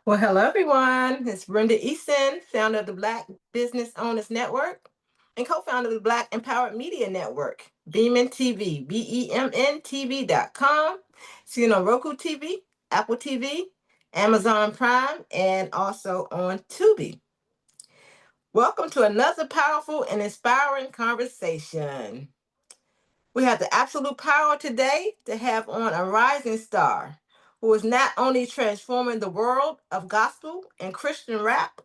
Well, hello everyone. It's Brenda Easton, founder of the Black Business Owners Network and co-founder of the Black Empowered Media Network, BEMN TV, BEMNTV.com. Seen on Roku TV, Apple TV, Amazon Prime, and also on Tubi. Welcome to another powerful and inspiring conversation. We have the absolute power today to have on a rising star who is not only transforming the world of gospel and Christian rap,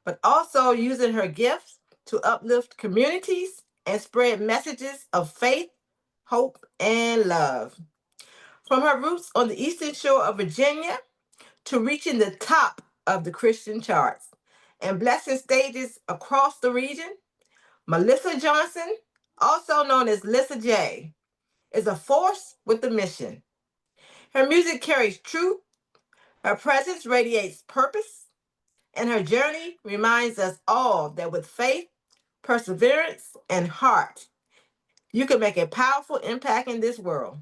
but also using her gifts to uplift communities and spread messages of faith, hope, and love. From her roots on the eastern shore of Virginia to reaching the top of the Christian charts and blessing stages across the region, Melissa Johnson, also known as Lissa J, is a force with a mission. Her music carries truth, her presence radiates purpose, and her journey reminds us all that with faith, perseverance, and heart, you can make a powerful impact in this world.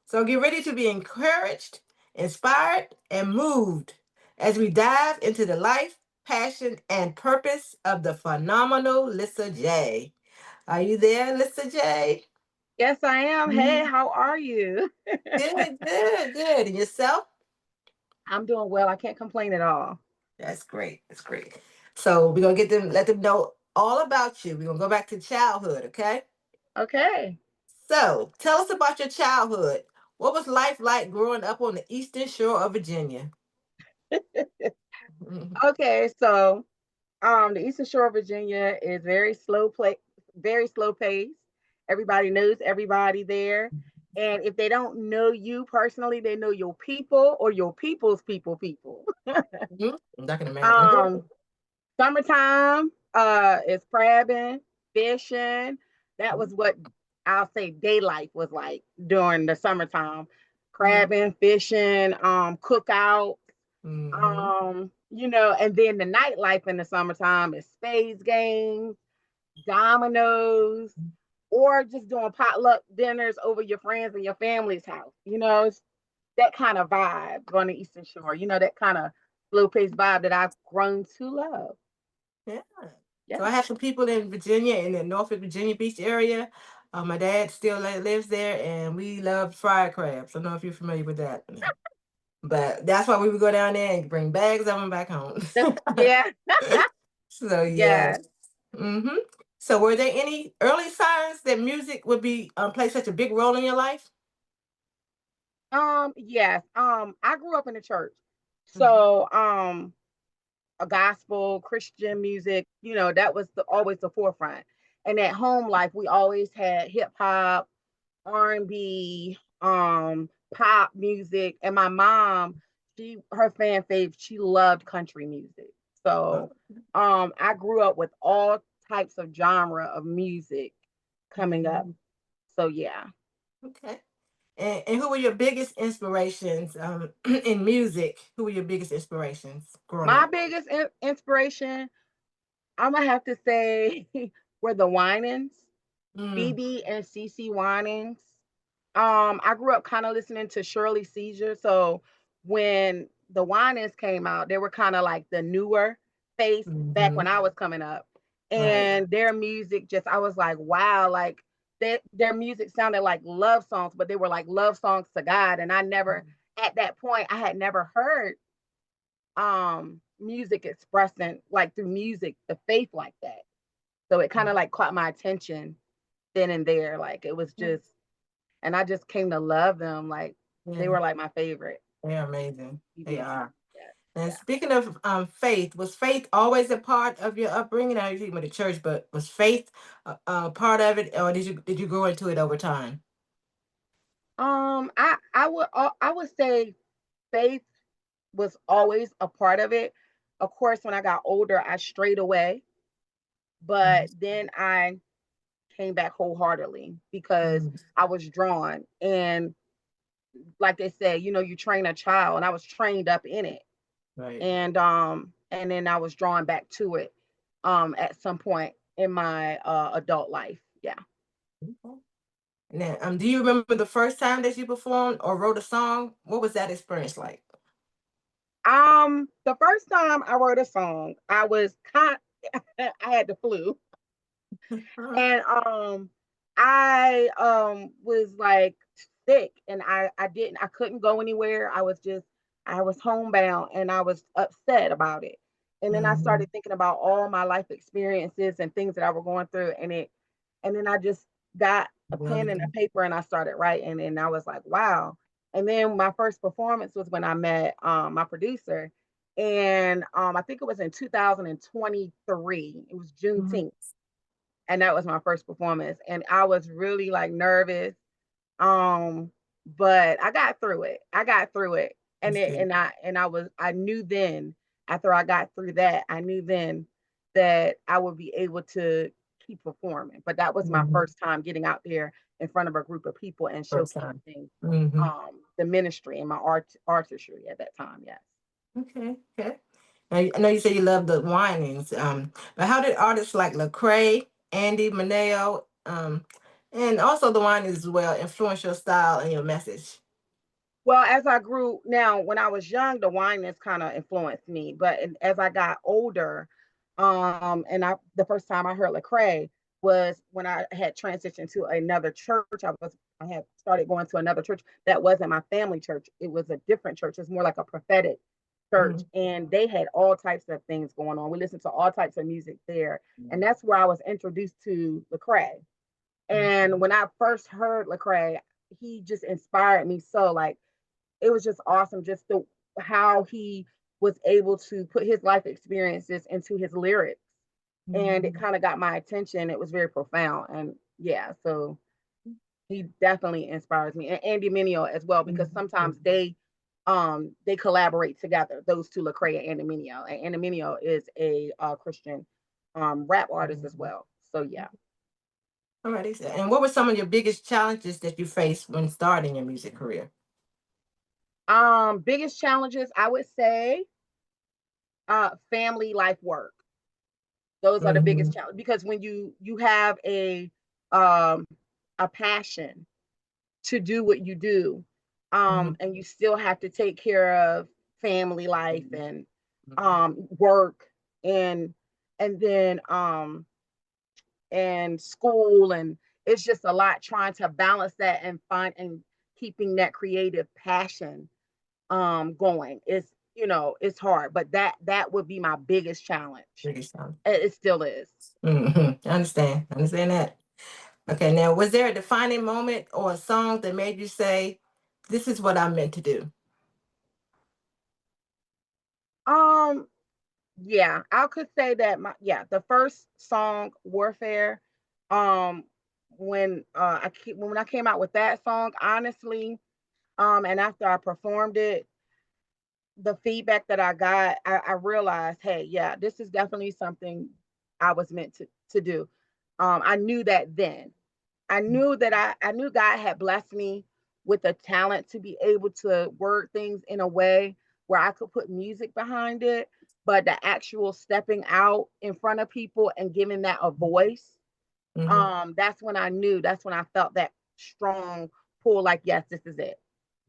So get ready to be encouraged, inspired, and moved as we dive into the life, passion, and purpose of the phenomenal Lissa J. Are you there, Lissa J? Yes, I am. Hey, how are you? Good, good, good. And yourself? I'm doing well. I can't complain at all. That's great. That's great. So we're gonna let them know all about you. We're gonna go back to childhood, okay? Okay. So tell us about your childhood. What was life like growing up on the eastern shore of Virginia? Mhm. Okay, so the Eastern Shore of Virginia is very slow paced. Everybody knows everybody there. And if they don't know you personally, they know your people or your people's people. I can imagine. um Summertime is crabbing, fishing. That was what I'll say day life was like during the summertime. Crabbing, fishing, cookout, Mm-hmm. and then the nightlife in the summertime is spades games, dominoes, or just doing potluck dinners over your friends and your family's house. It's that kind of vibe on the Eastern Shore, that kind of slow paced vibe that I've grown to love. Yeah. So Yeah. I have some people in Virginia, in the Norfolk, Virginia Beach area. My dad still lives there, and we love fried crabs. I don't know if you're familiar with that. But that's why we would go down there and bring bags of them back home. Yeah. So yeah. Yeah. Mm-hmm. So were there any early signs that music would be play such a big role in your life? Yes. I grew up in the church. Mhm. So a gospel, Christian music, that was always the forefront. And at home life, we always had hip hop, R&B, pop music. And my mom, her fan fave, she loved country music. Oh, So I grew up with all types of genre of music coming up. mhm. So yeah. Okay. And who were your biggest inspirations in music? Who were your biggest inspirations growing My up? biggest inspiration, I'm gonna have to say, were the Winans, Mm. BB and CC Winans. I grew up kind of listening to Shirley Caesar. So when the Winans came out, they were kind of like the newer face back when Hmm. I was coming up. Right. And their music just, I was like, wow, like their music sounded like love songs, but they were like love songs to God. And I never, at that point, I had never heard music expressing like through music the faith like that. So it kind of like caught my attention then and there. Like it was Mm. just, and I just came to love them. Like they Yeah, were like my favorite. they're amazing. They BB. are. Yeah, And yeah. speaking of faith, was faith always a part of your upbringing? I know you went to church, but was faith part of it, or did you grow into it over time? I would say faith was always a part of it. Of course, when I got older, I strayed away, but then I came back wholeheartedly because Mhm. I was drawn. And like they say, you train a child, and I was trained up in it. Right. And then I was drawn back to it at some point in my adult life. Yeah. Okay. Now, do you remember the first time that you performed or wrote a song? What was that experience like? The first time I wrote a song, I was I had the flu, and I was like sick, and I couldn't go anywhere. I was homebound, and I was upset about it. And then I Mhm. started thinking about all my life experiences and things that I were going through, and then I just got a pen and a paper and I started writing, and I was like, wow. And then my first performance was when I met my producer, and I think it was in 2023. It was Mhm. Juneteenth, and that was my first performance, and I was really like nervous, um but I got through it. And That's it good. and I knew then, after I got through that, I knew then that I would be able to keep performing. But that was my Mhm. first time getting out there in front of a group of people and First time. showcasing Hmm. the ministry and my artistry at that time. Yes. Okay. Okay. Now, I know you said you love the whinings, but how did artists like Lecrae, Andy Mineo, and also the whinings as well influence your style and your message? Well, as I grew, now when I was young, the wineness kind of influenced me. But as I got older, and the first time I heard Lecrae was when I had transitioned to another church. I had started going to another church that wasn't my family church. It was a different church. It's more like a prophetic church, Mhm. and they had all types of things going on. We listened to all types of music there, and that's where I was introduced to Lecrae. And when I first heard Lecrae, he just inspired me so. Like, it was just awesome, just the how he was able to put his life experiences into his lyrics, and it Mhm. kind of got my attention. It was very profound, and yeah, so he definitely inspires me, and Andy Mineo as well, because sometimes Mhm. they collaborate together, those two, Lecrae and Andy Mineo. And Andy Mineo is a Christian rap artist as Mhm. well. So yeah. Alrighty. And what were some of your biggest challenges that you faced when starting your music career? Biggest challenges, I would say, family, life, work. Those are the biggest Hmm. challenge, because when you have um a passion to do what you do, Hmm. and you still have to take care of family life and work, and then and school, and it's just a lot trying to balance that and find and keeping that creative passion going. It's, it's hard, but that would be my biggest challenge. Biggest challenge. It still is. I understand. I understand that. Okay, now was there a defining moment or a song that made you say, "This is what I'm meant to do"? um yeah, I could say that the first song, Warfare, um when I came out with that song, honestly, and after I performed it, the feedback that I got, I realized, hey, yeah, this is definitely something I was meant to do. I knew that then. I knew God had blessed me with a talent to be able to word things in a way where I could put music behind it, but the actual stepping out in front of people and giving that a voice, Hmm. that's when I knew, that's when I felt that strong pull, like, yes, this is it.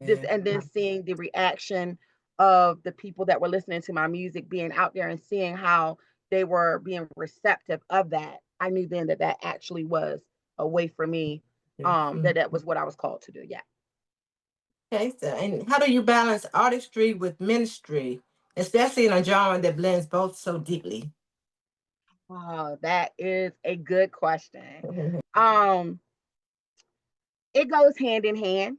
This, Yeah. and then seeing the reaction of the people that were listening to my music, being out there and seeing how they were being receptive of that, I knew then that that actually was a way for me, Yeah. that was what I was called to do. Yeah. Okay, so and how do you balance artistry with ministry, especially in a genre that blends both so deeply? Oh, that is a good question. Um, it goes hand in hand.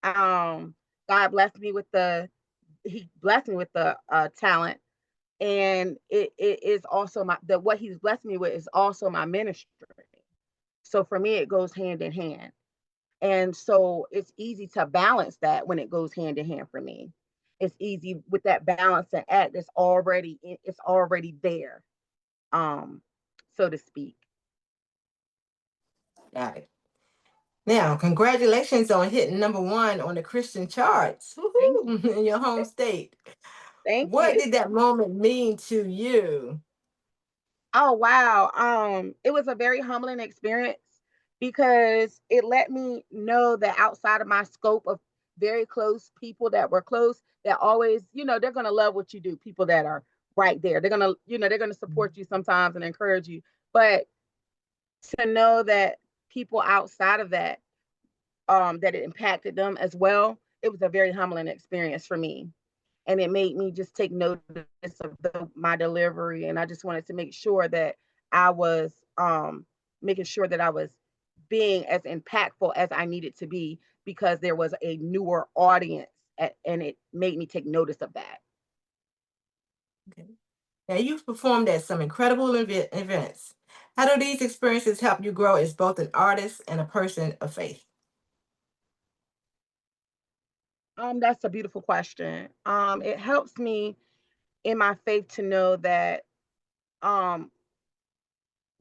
Um, God blessed me with He blessed me with the talent, and it is also what He's blessed me with is also my ministry. So for me, it goes hand in hand, and so it's easy to balance that when it goes hand in hand for me. It's easy with that balance and act. It's already there, um, so to speak. Got it. Now, congratulations on hitting #1 on the Christian charts. Thank Woohoo! In your home state. thank What you. did that moment mean to you? Oh wow. It was a very humbling experience because it let me know that outside of my scope of very close people that were close, that always, they're going to love what you do. People that are right there. They're going to, they're going to support you sometimes and encourage you. But to know that people outside of that, that it impacted them as well, it was a very humbling experience for me. And it made me just take notice of my delivery. And I just wanted to make sure that I was making sure that I was being as impactful as I needed to be, because there was a newer audience, and it made me take notice of that. Okay. Now, you've performed at some incredible events. How do these experiences help you grow as both an artist and a person of faith? That's a beautiful question. It helps me in my faith to know that um,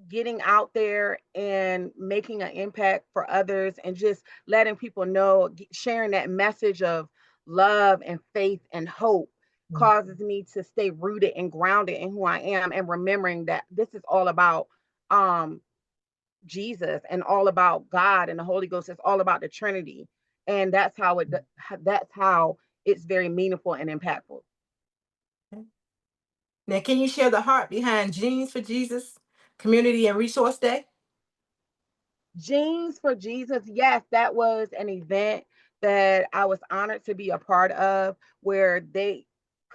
getting out there and making an impact for others, and just letting people know, sharing that message of love and faith and hope, causes me to stay rooted and grounded in who I am, and remembering that this is all about um, Jesus, and all about God and the Holy Ghost. It's all about the Trinity. And that's how it's very meaningful and impactful. Okay. Now, can you share the heart behind Jeans for Jesus Community and Resource Day? Jeans for Jesus. Yes, that was an event that I was honored to be a part of, where they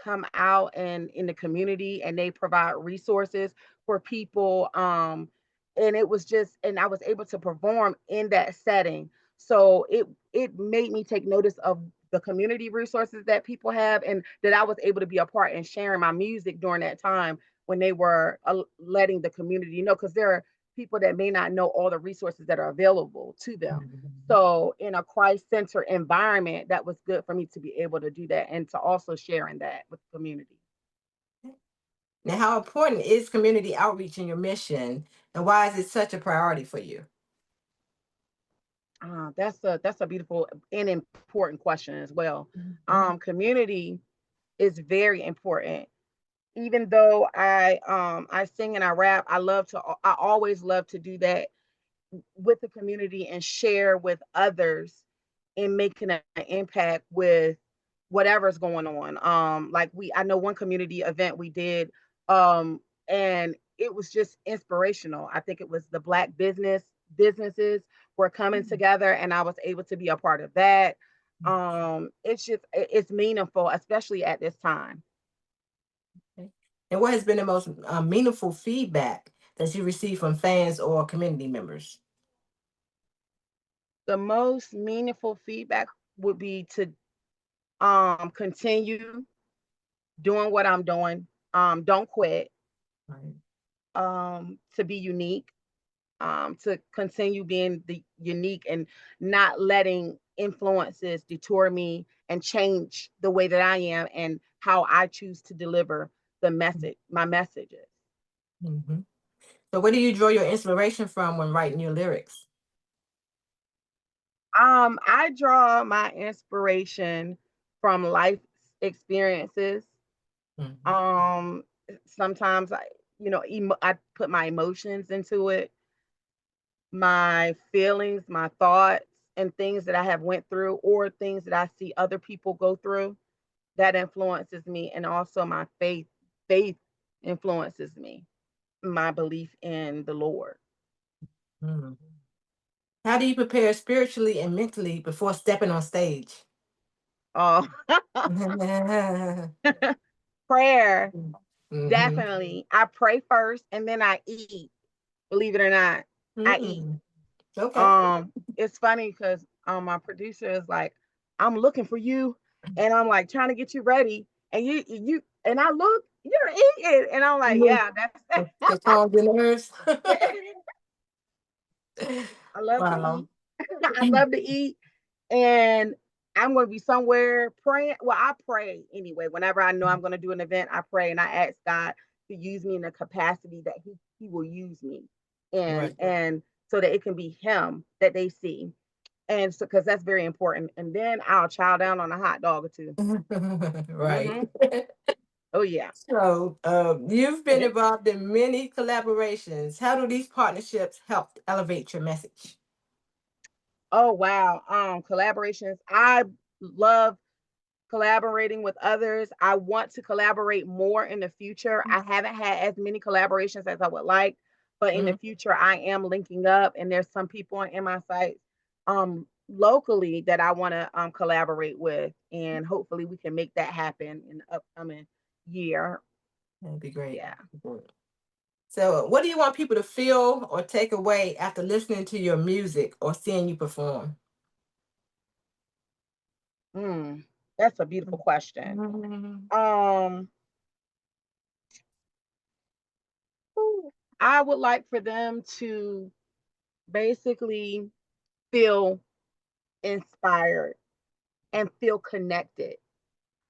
come out and in the community and they provide resources for people. And it was just, and I was able to perform in that setting. So it made me take notice of the community resources that people have, and that I was able to be a part and sharing my music during that time when they were letting the community know, because there are people that may not know all the resources that are available to them. So in a Christ center environment, that was good for me to be able to do that, and to also share in that with the community. Now, how important is community outreach in your mission, and why is it such a priority for you? That's a beautiful and important question as well. Mhm. Community is very important. Even though I sing and I rap, I always love to do that with the community and share with others in making an impact with whatever's going on. Like I know one community event we did, and it was just inspirational. I think it was the Black businesses were coming together, and I was able to be a part of that. It's meaningful, especially at this time. Okay. And what has been the most meaningful feedback that you received from fans or community members? The most meaningful feedback would be to continue doing what I'm doing. Don't quit. Right. To be unique. To continue being the unique, and not letting influences detour me and change the way that I am and how I choose to deliver my messages. Mm-hmm. So, where do you draw your inspiration from when writing your lyrics? I draw my inspiration from life experiences. Mhm. Um, Sometimes I put my emotions into it, my feelings, my thoughts, and things that I have went through, or things that I see other people go through, that influences me. And also my faith influences me, my belief in the Lord. Mm. How do you prepare spiritually and mentally before stepping on stage? Oh, Mhm. prayer. Definitely. I pray first and then I eat. Believe it or not, I eat. Mm. Okay. It's funny because my producer is like, I'm looking for you, and I'm like trying to get you ready, and you and I look, you're eating, and I'm like, Mhm. yeah, that's To calm the nerves. I love to Wow. eat. I love to eat, and I'm going to be somewhere praying. Well, I pray anyway. Whenever I know I'm going to do an event, I pray and I ask God to use me in the capacity that He will use me, and Right. so that it can be Him that they see, and so because that's very important. And then I'll chow down on a hot dog or two. Right. Hmm. Oh yeah. So, you've been involved in many collaborations. How do these partnerships help elevate your message? Oh wow. Collaborations. I love collaborating with others. I want to collaborate more in the future. I haven't had as many collaborations as I would like, but in the Mhm. future, I am linking up, and there's some people in my sites locally that I want to collaborate with, and hopefully we can make that happen in the upcoming year. That'd be great. Yeah. Good. So, what do you want people to feel or take away after listening to your music or seeing you perform? Mm, that's a beautiful question. Mhm. Um, I would like for them to basically feel inspired and feel connected.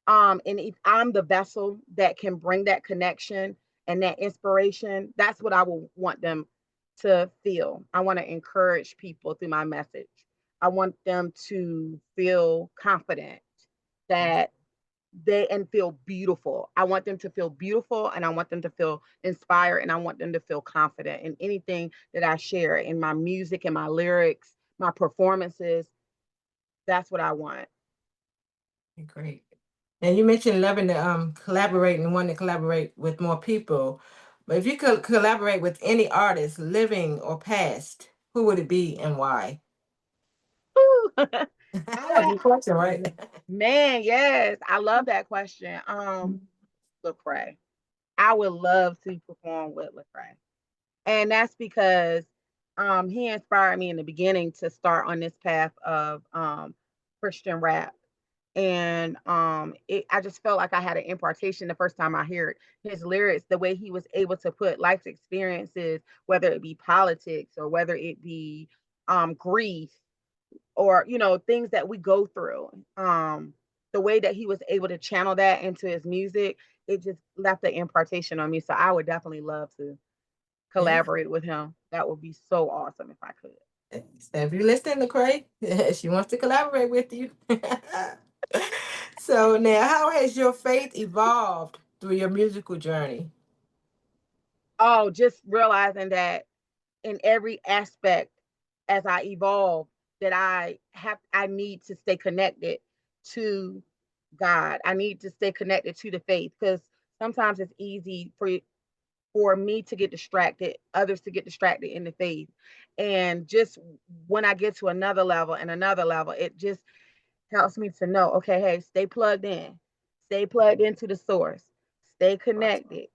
And if I'm the vessel that can bring that connection and that inspiration, that's what I will want them to feel. I want to encourage people through my message. I want them to feel confident that they and feel beautiful. I want them to feel beautiful, and I want them to feel inspired, and I want them to feel confident in anything that I share in my music and my lyrics, my performances. That's what I want. Great. And you mentioned loving to collaborate and wanting to collaborate with more people. But if you could collaborate with any artist, living or past, who would it be and why? I would, Good question, right? man, yes, I love that question. Lecrae. I would love to perform with Lecrae. And that's because he inspired me in the beginning to start on this path of Christian rap. And I just felt like I had an impartation the first time I heard his lyrics, the way he was able to put life experiences, whether it be politics or whether it be grief or things that we go through. The way that he was able to channel that into his music, it just left an impartation on me. So I would definitely love to Yeah. collaborate with him. That would be so awesome if I could. So if you're listening to Cray, she wants to collaborate with you. So now, how has your faith evolved through your musical journey? Oh, just realizing that in every aspect as I evolve, that I need to stay connected to God. I need to stay connected to the faith, because sometimes it's easy for me to get distracted, others to get distracted in the faith. And just when I get to another level and another level, it just helps me to know, okay, hey, stay plugged into the source, stay Awesome. connected,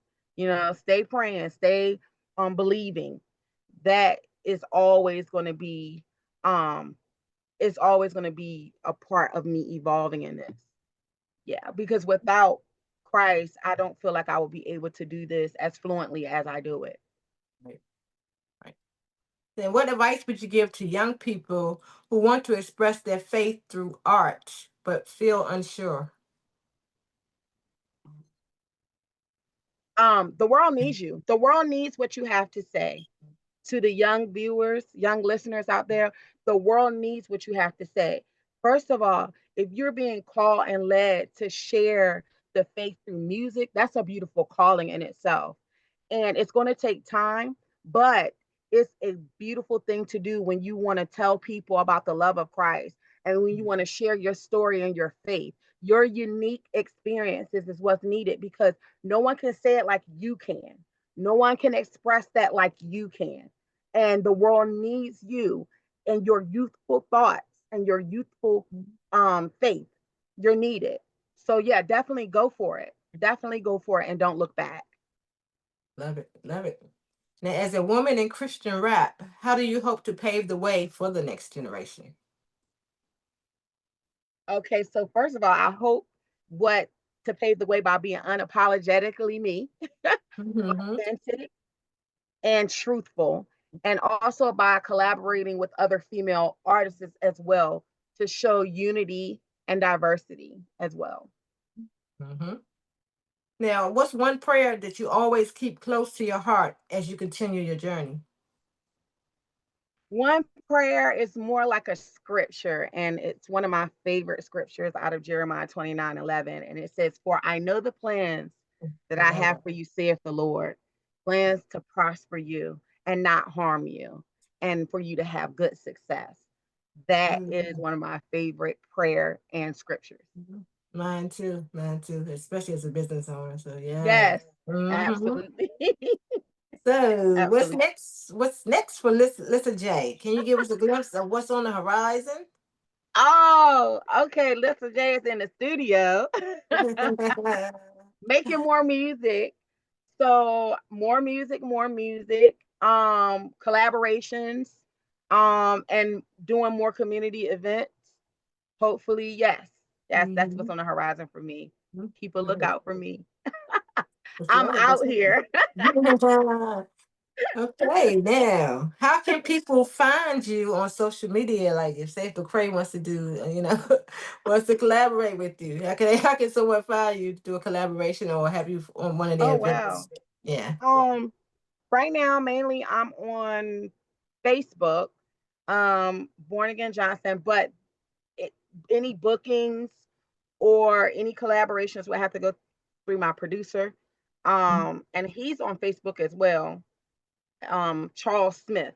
stay praying, stay believing. That is always going to be, um, it's always going to be a part of me evolving in this. Yeah, because without Christ, I don't feel like I will be able to do this as fluently as I do it. Right, right. Then, what advice would you give to young people who want to express their faith through art but feel unsure? The world needs you. The world needs what you have to say. To the young viewers, young listeners out there, the world needs what you have to say. First of all, if you're being called and led to share the faith through music, that's a beautiful calling in itself. And it's going to take time, but it's a beautiful thing to do when you want to tell people about the love of Christ and when you want to share your story and your faith. Your unique experiences is what's needed, because no one can say it like you can. No one can express that like you can. And the world needs you and your youthful thoughts and your youthful faith. You're needed. So yeah, definitely go for it. Definitely go for it and don't look back. Love it, love it. Now, as a woman in Christian rap, how do you hope to pave the way for the next generation? Okay, so first of all, I hope what to pave the way by being unapologetically me, Hmm. authentic and truthful, and also by collaborating with other female artists as well to show unity and diversity as well. Hmm. Now, what's one prayer that you always keep close to your heart as you continue your journey? One prayer is more like a scripture, and it's one of my favorite scriptures out of Jeremiah 29:11. And it says, "For I know the plans that I I love have that. for you, saith the Lord, plans to prosper you and not harm you, and for you to have good success." That is Mhm. one of my favorite prayer and scriptures. Mine too, especially as a business owner. So yeah. Yes, Hmm. absolutely. So what's Absolutely. next? What's next for Lissa J? Can you give us a glimpse of what's on the horizon? Oh, okay. Lissa J is in the studio making more music. So more music, collaborations, and doing more community events. Hopefully, yes. That's what's Mhm. on the horizon for me. Keep a Good. lookout for me. That's I'm right. That's out here. right. Okay, now, how can people find you on social media? Like, if say if the Cray wants to do, wants to collaborate with you, how can someone find you to do a collaboration or have you on one of Oh their wow. events? Yeah. Um, right now, mainly I'm on Facebook, Born Again Johnson, but it, any bookings or any collaborations will have to go through my producer. And he's on Facebook as well, Charles Smith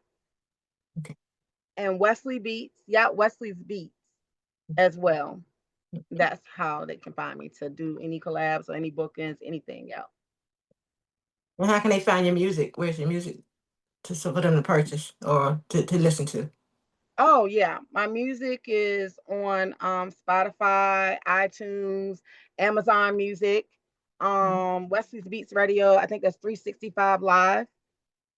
Okay. and Wesley Beats. Yeah, Wesley's Beats as well. That's how they can find me to do any collabs or any bookings, anything else. And how can they find your music? Where's your music for them to purchase or to listen to? Oh yeah, my music is on Spotify, iTunes, Amazon Music, Wesley's Beats Radio. I think that's 365 Live.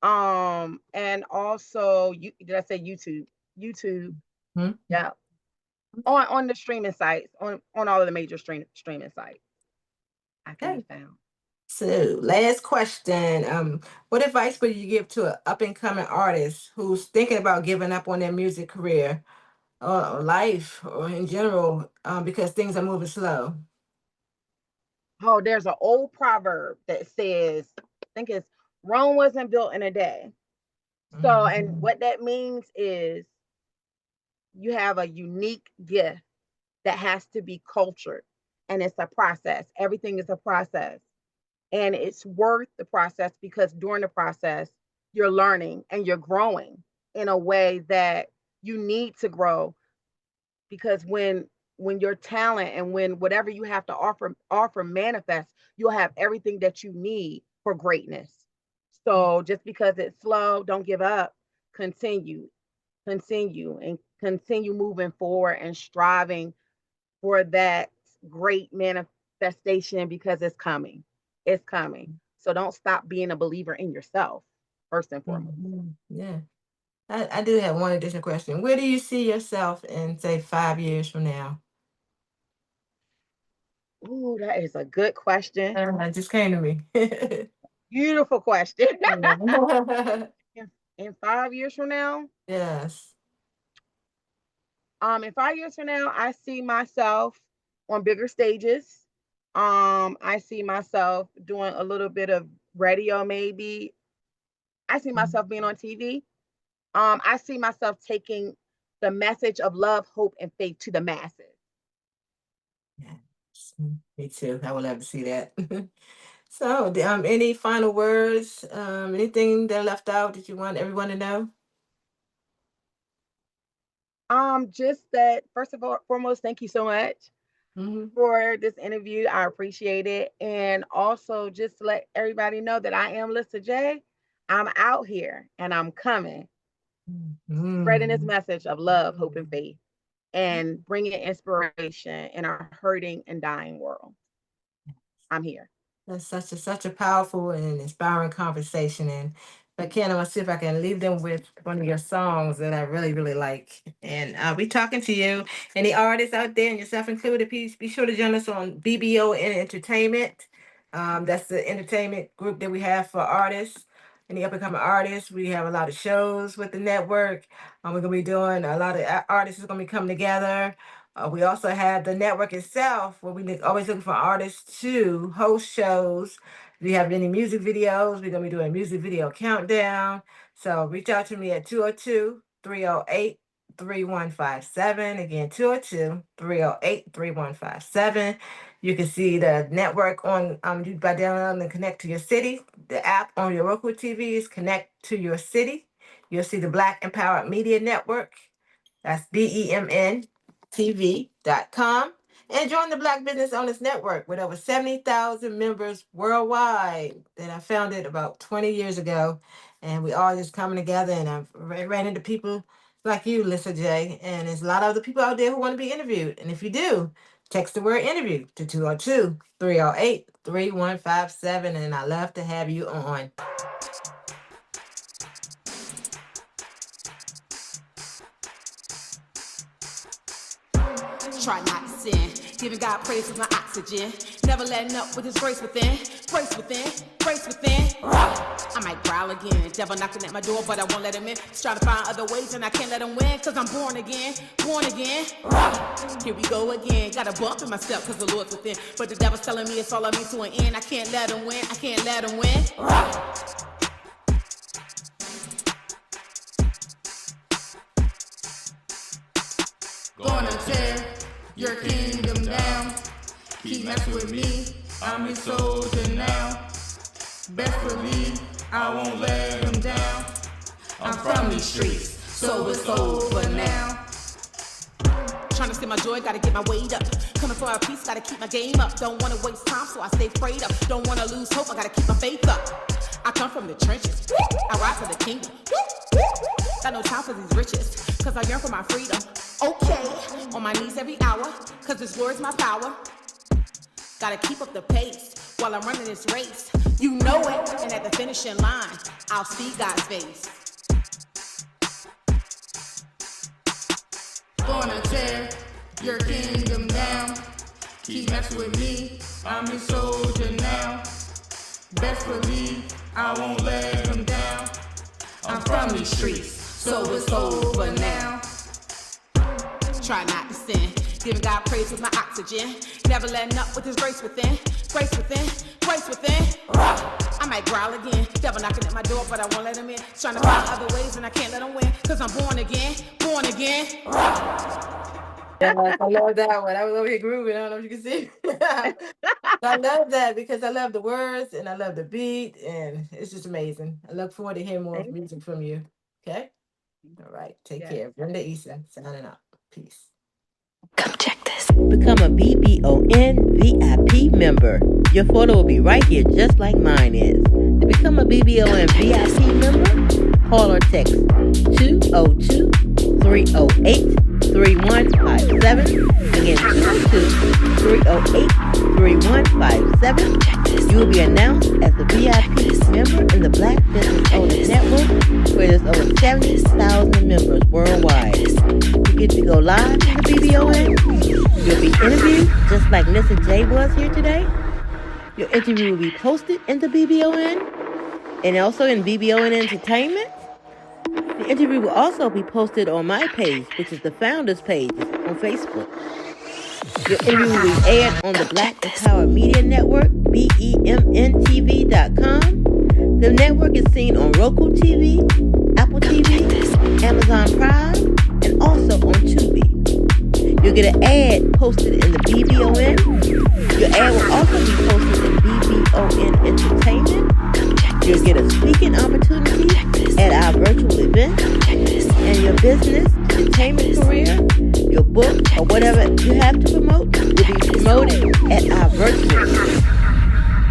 And also you did I say YouTube? YouTube, Mhm. yeah. On the streaming sites, on all of the major streaming sites, I can be Okay. found. So, last question. What advice would you give to an up and coming artist who's thinking about giving up on their music career or life or in general because things are moving slow? Oh, there's an old proverb that says, I think it's Rome wasn't built in a day. So, and Mhm. what that means is you have a unique gift that has to be cultured, and it's a process. Everything is a process, and it's worth the process because during the process, you're learning and you're growing in a way that you need to grow because when your talent and when whatever you have to offer manifests, you'll have everything that you need for greatness. So just because it's slow, don't give up. Continue, and continue moving forward and striving for that great manifestation because it's coming. It's coming. So don't stop being a believer in yourself, first and foremost. Mhm. Yeah. I do have one additional question. Where do you see yourself in, say, 5 years from now? Ooh, that is a good question. It just came to me. Beautiful question. Yeah. in 5 years from now, Yes. in 5 years from now, I see myself on bigger stages. I see myself doing a little bit of radio, maybe. I see myself being on TV. I see myself taking the message of love, hope, and faith to the masses. Yes. Me too. I would love to see that. So, any final words? Anything that I left out that you want everyone to know? Just that first of all, foremost, thank you so much Hmm. for this interview. I appreciate it. And also just to let everybody know that I am Lissa J. I'm out here and I'm coming, spreading this Mm. message of love, hope, and faith, and bringing inspiration in our hurting and dying world. I'm here. That's such a powerful and inspiring conversation. And if I can, I'm gonna see if I can leave them with one of your songs that I really, really like. And I'll be talking to you. Any artists out there, and yourself included, please be sure to join us on BBON Entertainment. That's the entertainment group that we have for artists. Any up and coming artists, we have a lot of shows with the network. We're gonna be doing a lot of artists is gonna be coming together. We also have the network itself, where we always looking for artists to host shows. If you have any music videos, we're going to be doing a music video countdown. So reach out to me at 202-308-3157. Again, 202-308-3157. You can see the network on by downloading and connect to your city. The app on your local TV is connect to your city. You'll see the Black Empowered Media Network. That's BEMN TV.com. And join the Black Business Owners Network with over 70,000 members worldwide that I founded about 20 years ago. And we all just coming together, and I've ran into people like you, Lissa J. And there's a lot of other people out there who want to be interviewed. And if you do, text the word interview to 202-308-3157. And I love to have you on. Try not to sin, giving God praise with my oxygen. Never letting up with his grace within, grace within, grace within. I might growl again, devil knocking at my door, but I won't let him in. Just trying to find other ways and I can't let him win, cause I'm born again, born again. Here we go again, got a bump in my step cause the Lord's within. But the devil's telling me it's all on me to an end. I can't let him win, I can't let him win. Gonna tear your kingdom down. Keep messing with me, I'm his soldier now. Best believe I won't let him down. I'm from these streets, so it's over now. Trying to steal my joy, gotta get my weight up. Coming for a piece, gotta keep my game up. Don't wanna waste time, so I stay prayed up. Don't wanna lose hope, I gotta keep my faith up. I come from the trenches, I ride for the kingdom. Got no time for these riches, cause I yearn for my freedom. Okay, on my knees every hour, cause this word's my power. Gotta keep up the pace while I'm running this race. You know it, and at the finishing line, I'll see God's face. Gonna tear your kingdom down. Keep messing with me, I'm his soldier now. Best believe I won't let him down. I'm from these streets, so it's over now. Try not to sin, giving God praise with my oxygen. Never letting up with his grace within, grace within, grace within. I might growl again, devil knocking at my door, but I won't let him in. Trying to find other ways and I can't let him win, cause I'm born again, born again. Yes, I love that one. I was over here grooving. I don't know if you can see. I love that because I love the words and I love the beat, and it's just amazing. I look forward to hearing more music from you. Okay? All right. Take care. Brenda Issa, signing out. Peace. Come check this. Become a BBON VIP member. Your photo will be right here just like mine is. To become a BBON VIP member, call or text 202-308-3157. Again, 202-308-3157. You will be announced as a VIP member in the Black Business Owners Network, where there's over 70,000 members worldwide. You get to go live in the BBON. You'll be interviewed just like Lissa J was here today. Your interview will be posted in the BBON and also in BBON Entertainment. The interview will also be posted on my page, which is the Founders page on Facebook. Your interview will be aired on the Black Empowered Media Network, BEMN TV.com. The network is seen on Roku TV, Apple TV, Amazon Prime, and also on Tubi. You'll get an ad posted in the BBON. Your ad will also be posted in BBON Entertainment. You'll get a speaking opportunity at our virtual event. And your business, entertainment career, your book, or whatever you have to promote will be promoted at our virtual event.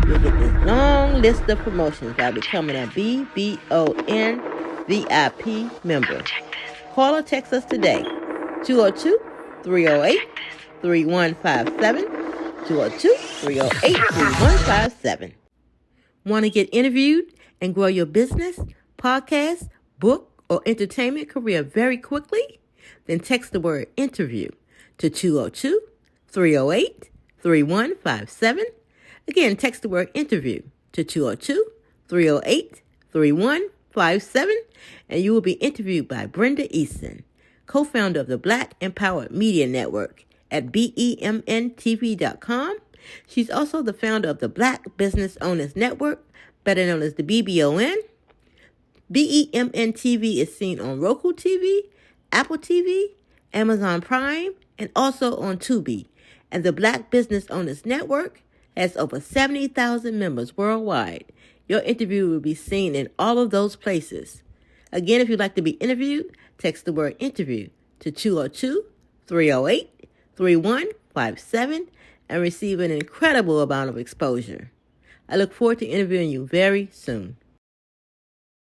You'll get this long list of promotions by becoming a BBON VIP member. Call or text us today. 202-308-3157. 202-308-3157. Want to get interviewed and grow your business, podcast, book, or entertainment career very quickly? Then text the word interview to 202-308-3157. Again, text the word interview to 202-308-3157, and you will be interviewed by Brenda Eason, co-founder of the Black Empowered Media Network at BEMN TV.com. She's also the founder of the Black Business Owners Network, better known as the BBON. BEMN TV is seen on Roku TV, Apple TV, Amazon Prime, and also on Tubi. And the Black Business Owners Network has over 70,000 members worldwide. Your interview will be seen in all of those places. Again, if you'd like to be interviewed, text the word interview to 202-308-3157. 24/7 and receive an incredible amount of exposure. I look forward to interviewing you very soon.